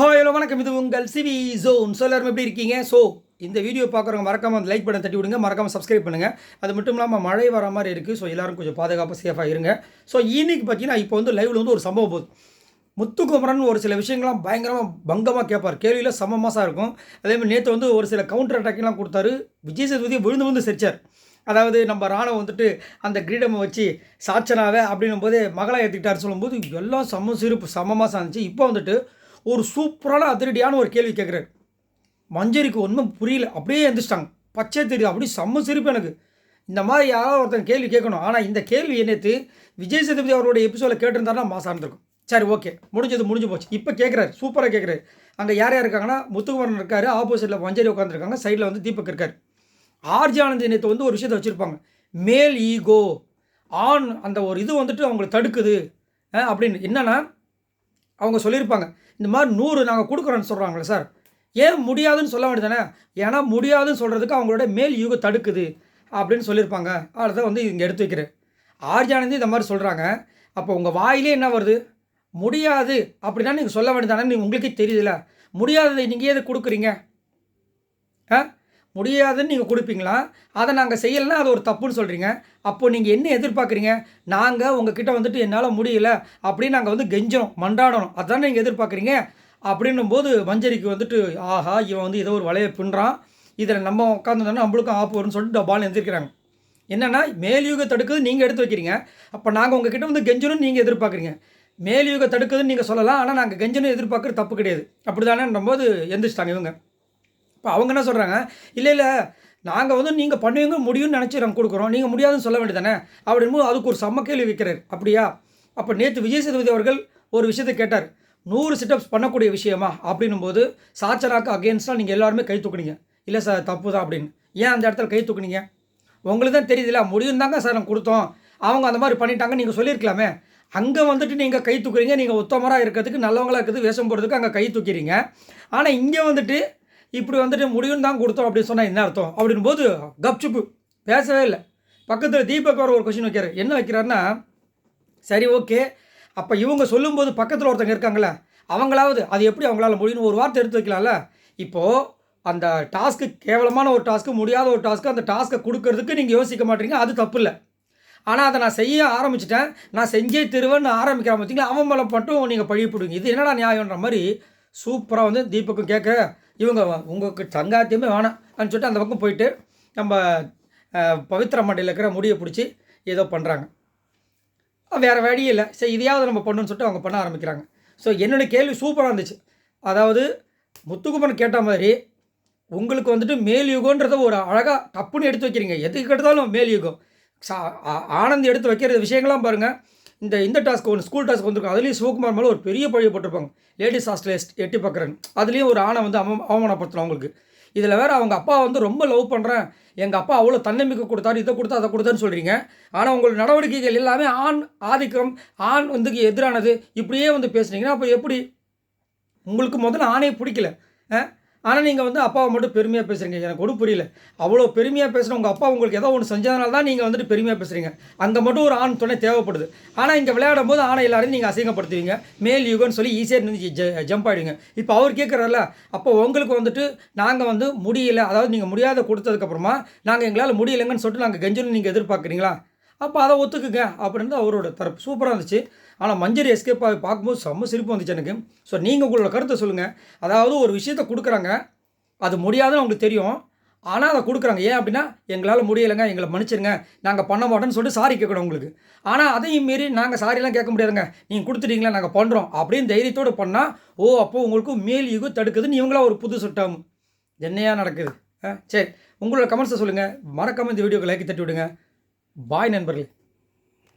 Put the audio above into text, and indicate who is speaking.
Speaker 1: Hi hello வணக்கம், இது உங்கள் சிவி ஜோன். ஸோ எல்லாரும் எப்படி இருக்கீங்க? ஸோ இந்த வீடியோ பார்க்குறவங்க மறக்காமல் அந்த லைக் பட்டன் தட்டி விடுங்க, மறக்காமல் சப்ஸ்கிரைப் பண்ணுங்கள். அது மட்டும் இல்லாமல் மழை வர மாதிரி இருக்குது. ஸோ எல்லோரும் கொஞ்சம் பாதுகாப்பாக சேஃபாக இருங்க. ஸோ இன்னைக்கு பார்த்தீங்கன்னா இப்போ வந்து லைவில் வந்து ஒரு சம்பவம் போகுது. முத்துக்குமரன் ஒரு சில விஷயங்கள்லாம் பயங்கரமாக பங்கமாக கேட்பார். கேள்வியில் செம்ம மாசாக இருக்கும். அதேமாதிரி நேற்று வந்து ஒரு சில கவுண்டர் அட்டாக்லாம் கொடுத்தாரு. விஜய் சேதுபதியை விழுந்து விழுந்து சிரிச்சார். அதாவது நம்ம ராணுவம் வந்துட்டு அந்த கிரீடமை வச்சு சாச்சனாவே அப்படின்னும் போது மகளை ஏற்றிக்கிட்டார் சொல்லும்போது எல்லாம் செம்ம சிரிப்பு செம்ம மாசம் இருந்துச்சு. இப்போ வந்துட்டு ஒரு சூப்பரான அதிரடியான ஒரு கேள்வி கேட்குறாரு. மஞ்சரிக்கு ஒன்றும் புரியல, அப்படியே எழுந்திரிச்சிட்டாங்க. பச்சை தெரியுது, அப்படியே செம்ம சிரிப்பு எனக்கு. இந்த மாதிரி யாராவது ஒருத்தன் கேள்வி கேட்கணும். ஆனால் இந்த கேள்வி என்னத்து விஜய் சேதுபதி அவரோட எபிசோடில் கேட்டிருந்தாருன்னா மாசாக இருந்திருக்கும். சரி, ஓகே, முடிஞ்சு போச்சு. இப்போ கேட்குறாரு, சூப்பராக கேட்குறாரு. அங்கே யார் யார் இருக்காங்கன்னா முத்துக்குமரன் இருக்கார், ஆப்போசிட்டில் மஞ்சரி உட்காந்துருக்காங்க, சைடில் வந்து தீபக் இருக்கார். ஆர்ஜி ஆனந்த் நேற்று வந்து ஒரு விஷயத்தை வச்சுருப்பாங்க, மேல் ஈகோ ஆண் அந்த ஒரு இது வந்துட்டு அவங்களை தடுக்குது அப்படின்னு. என்னென்னா அவங்க சொல்லியிருப்பாங்க, இந்த மாதிரி 100 நாங்கள் கொடுக்குறோன்னு சொல்கிறாங்களே சார், ஏன் முடியாதுன்னு சொல்ல வேண்டியதானே? ஏன்னா முடியாதுன்னு சொல்கிறதுக்கு அவங்களோட மேல் யூகோ தடுக்குது அப்படின்னு சொல்லியிருப்பாங்க. அதை வந்து இங்கே எடுத்து வைக்கிறேன். ஆர்ஜானந்தி இந்த மாதிரி சொல்கிறாங்க. அப்போ உங்கள் வாயிலே என்ன வருது? முடியாது அப்படின்னா நீங்கள் சொல்ல வேண்டியதானே? நீங்கள் உங்களுக்கே தெரியுதுல்ல, முடியாததை நீங்கள் எது கொடுக்குறீங்க? முடியாதுன்னு நீங்கள் கொடுப்பீங்களா? அதை நாங்கள் செய்யலைன்னா அது ஒரு தப்புன்னு சொல்கிறீங்க. அப்போது நீங்கள் என்ன எதிர்பார்க்குறீங்க? நாங்கள் உங்ககிட்ட வந்துட்டு என்னால் முடியல அப்படின்னு நாங்கள் வந்து கெஞ்சணும், மன்றாடணும், அதுதான் நீங்கள் எதிர்பார்க்குறீங்க. அப்படின்னும் போது மஞ்சரிக்கு வந்துட்டு ஆஹா, இவன் வந்து ஏதோ ஒரு வலையை பின்னுறான், இதில் நம்ம உட்காந்துருந்தோன்னா நம்மளுக்கும் ஆப்பு வரும்னு சொல்லிட்டு டபால்னு எழுந்திருக்கிறாங்க. என்னென்னா மேல்யூக தடுக்குது நீங்கள் எடுத்து வைக்கிறீங்க. அப்போ நாங்கள் உங்ககிட்ட வந்து கெஞ்சணும்னு நீங்கள் எதிர்பார்க்குறீங்க. மேல்யூக தடுக்குதுன்னு நீங்கள் சொல்லலாம், ஆனால் நாங்கள் கெஞ்சணும் எதிர்பார்க்குறது தப்பு கிடையாது. அப்படி தானேன்னும்போது எந்திரிச்சிட்டாங்க இவங்க. இப்போ அவங்க என்ன சொல்கிறாங்க, இல்லை நாங்கள் வந்து நீங்கள் பண்ணுவீங்க முடியும்னு நினச்சி நாங்கள் கொடுக்குறோம், நீங்கள் முடியாதுன்னு சொல்ல வேண்டியது தானே அப்படின்போது அதுக்கு ஒரு செம்ம கேள்வி வைக்கிறார். அப்படியா? அப்போ நேற்று விஜய் சேதுபதி அவர்கள் ஒரு விஷயத்தை கேட்டார், 100 சிட்டப்ஸ் பண்ணக்கூடிய விஷயமா அப்படின்னும் போது சாச்சனாக்கு அகேன்ஸ்டாக நீங்கள் எல்லாருமே கை தூக்குனீங்க. இல்லை சார் தப்பு தான் அப்படின்னு. ஏன் அந்த இடத்துல கை தூக்குனீங்க? உங்களுக்கு தான் தெரியுதுல்ல, முடியும் தாங்க சார் நாங்கள் கொடுத்தோம், அவங்க அந்த மாதிரி பண்ணிட்டாங்க நீங்கள் சொல்லியிருக்கலாமே. அங்கே வந்துட்டு நீங்கள் கை தூக்குறீங்க, நீங்கள் உத்தமராக இருக்கிறதுக்கு நல்லவங்களாக இருக்கிறது வேஷம் போடுறதுக்கு அங்கே கை தூக்கிறீங்க. ஆனால் இங்கே வந்துட்டு இப்படி வந்துட்டு முடியும் தான் கொடுத்தோம் அப்படின்னு சொன்னால் என்ன அர்த்தம் அப்படின் போது கப்சுப்பு பேசவே இல்லை. பக்கத்தில் தீபக் ஒரு கொஷின் வைக்கிறார். என்ன வைக்கிறாருன்னா, சரி ஓகே, அப்போ இவங்க சொல்லும்போது பக்கத்தில் ஒருத்தங்க இருக்காங்களே அவங்களாவது அது எப்படி அவங்களால முடியும்னு ஒரு வார்த்தை எடுத்து வைக்கலாம்ல. இப்போது அந்த டாஸ்க்கு கேவலமான ஒரு டாஸ்க்கு, முடியாத ஒரு டாஸ்க்கு, அந்த டாஸ்க்கை கொடுக்கறதுக்கு நீங்கள் யோசிக்க மாட்டீங்க, அது தப்பு இல்லை. ஆனால் அதை நான் செய்ய ஆரம்பிச்சிட்டேன், நான் செஞ்சே திருவேன்னு ஆரம்பிக்கிற பார்த்தீங்களா, அவன் மேலே மட்டும் நீங்கள் பழி போடுவீங்க. இது என்னடா நியாயன்ற மாதிரி சூப்பராக வந்து தீபக்கும் கேட்க, இவங்க உங்களுக்கு சங்காத்தியமே வேணாம் அப்படின்னு சொல்லிட்டு அந்த பக்கம் போயிட்டு நம்ம பவித்ரா மண்டையில் இருக்கிற முடியை பிடிச்சி ஏதோ பண்ணுறாங்க. வேறு வழியே இல்லை, சரி இதையாவது நம்ம பண்ணணும்னு சொல்லிட்டு அவங்க பண்ண ஆரம்பிக்கிறாங்க. ஸோ என்னுடைய கேள்வி சூப்பராக இருந்துச்சு. அதாவது முத்துக்குமரன் கேட்ட மாதிரி உங்களுக்கு வந்துட்டு மேல் யுகன்றதை ஒரு அழகாக டப்புன்னு எடுத்து வைக்கிறீங்க. எதுக்கு எடுத்தாலும் மேல் யுகம். ஆனந்த் எடுத்து வைக்கிற விஷயங்கள்லாம் பாருங்கள். இந்த டாஸ்க்கு ஒன்று ஸ்கூல் டாஸ்க் வந்துருக்கும், அதுலேயும் சிவகுமார் மேலே ஒரு பெரிய பழியை போட்டிருப்பாங்க. லேடிஸ் ஹாஸ்டலில் எட்டி பார்க்குறேன், அதுலேயும் ஒரு ஆணை வந்து அவமானப்படுத்தணும் அவங்களுக்கு. இதில் வேறு அவங்க அப்பா வந்து ரொம்ப லவ் பண்ணுறேன், எங்கள் அப்பா அவ்வளோ தன்னம்பிக்கை கொடுத்தாரு, இதை கொடுத்தா அதை கொடுத்தான்னு சொல்கிறீங்க. ஆனால் உங்களோட நடவடிக்கைகள் எல்லாமே ஆண் ஆதிக்கம், ஆண் வந்து எதிரானது இப்படியே வந்து பேசுனீங்கன்னா அப்போ எப்படி? உங்களுக்கு முதல்ல ஆணையை பிடிக்கல, ஆனால் நீங்கள் வந்து அப்பாவை மட்டும் பெருமையாக பேசுகிறீங்க. எனக்கு ஒன்றும் புரியல. அவ்வளோ பெருமையாக பேசுகிற உங்கள் அப்பா உங்களுக்கு ஏதோ ஒன்று செஞ்சதுனால தான் நீங்கள் வந்துட்டு பெருமையாக பேசுகிறீங்க. அங்கே மட்டும் ஒரு ஆண் துணை தேவைப்படுது. ஆனால் இங்கே விளையாடும் போது ஆணை எல்லாரையும் நீங்கள் அசிங்கப்படுத்துவீங்க, மேல் யுகன்னு சொல்லி ஈஸியாக இருந்து ஜம்ப் ஆகிடுங்க. இப்போ அவர் கேட்குறாருல, அப்போ உங்களுக்கு வந்துட்டு நாங்கள் வந்து முடியல, அதாவது நீங்கள் முடியாத கொடுத்ததுக்கப்புறமா நாங்கள் எங்களால் முடியலைங்கன்னு சொல்லிட்டு நாங்கள் கெஞ்சணும் நீங்கள் எதிர்பார்க்குறீங்களா? அப்போ அதை ஒத்துக்குங்க அப்படின்னு அவரோட தரப்பு சூப்பராக இருந்துச்சு. ஆனால் மஞ்சரி எஸ்கேப் ஆகி பார்க்கும்போது செம்ம சிரிப்பு வந்துச்சு எனக்கு. ஸோ நீங்கள் உங்களோட கருத்தை சொல்லுங்கள். அதாவது ஒரு விஷயத்தை கொடுக்குறாங்க, அது முடியாதுன்னு அவங்களுக்கு தெரியும், ஆனால் அதை கொடுக்குறாங்க. ஏன் அப்படின்னா, எங்களால் முடியலைங்க, எங்களை மன்னிச்சிருங்க, நாங்கள் பண்ண மாட்டோன்னு சொல்லிட்டு சாரி கேட்கணும் உங்களுக்கு. ஆனால் அதையும் மீறி நாங்கள் சாரிலாம் கேட்க முடியாதுங்க, நீங்கள் கொடுத்துட்டீங்களா நாங்கள் பண்ணுறோம் அப்படின்னு தைரியத்தோடு பண்ணால், அப்போது உங்களுக்கு மேல் யுகம் தடுக்குதுன்னு இவங்களா ஒரு புது சுட்டம். என்னையா நடக்குது? சரி, உங்களோட கமெண்ட்ஸை சொல்லுங்கள். மறக்காமல் இந்த வீடியோக்கு லைக் தட்டி விடுங்க. பாய் நண்பர்களே.